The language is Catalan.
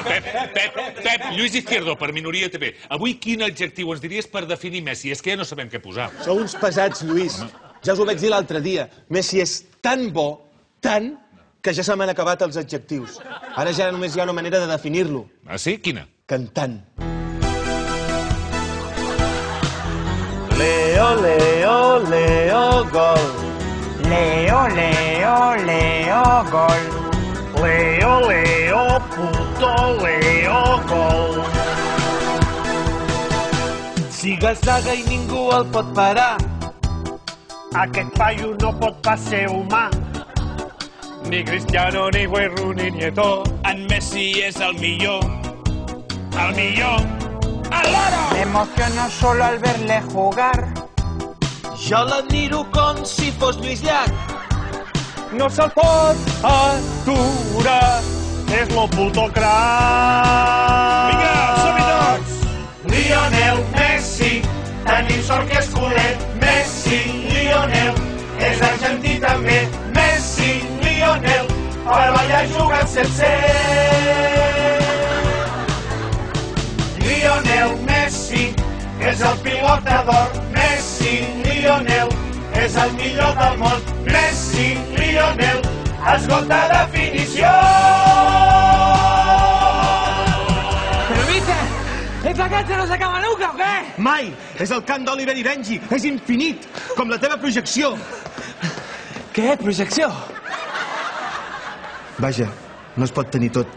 Pep, Lluís Izquierdo, per Minoria TV. Avui quin adjectiu ens diries per definir Messi? És que ja no sabem què posar. Sou uns pesats, Lluís. Ja us ho vaig dir l'altre dia. Messi és tan bo, tant, que ja se m'han acabat els adjectius. Ara ja només hi ha una manera de definir-lo. Ah, sí? Quina? Cantant. Leo, Leo, Leo, gol. Leo, Leo, Leo, gol. Leo, Leo, puto Leo, gol. Siga saga i ningú el pot parar. Aquest paio no pot pas ser humà. Ni Cristiano, ni Wayne Rooney, ni Eto'o. En Messi és el millor. El millor. El loro! Me emociono solo al verle jugar. Jo l'admiro com si fos Lluís Llach. No se'l pot aturar. És lo puto crac. Vinga, som-hi tots! Lionel Messi, tenim sort que és culer. Messi, Lionel, és argentí també. Messi, Lionel, per ballar jugant sense. Lionel Messi és el pilota d'or. Messi, Lionel, és el millor del món. Messi, Lionel, esgota definició. Pero viste, ¿esta cancha no se acaba nunca o qué? Mai! És el cant d'Oliver i Benji. És infinit, com la teva projecció. ¿Qué? ¿Proyección? Vaja, no es pot tenir tot.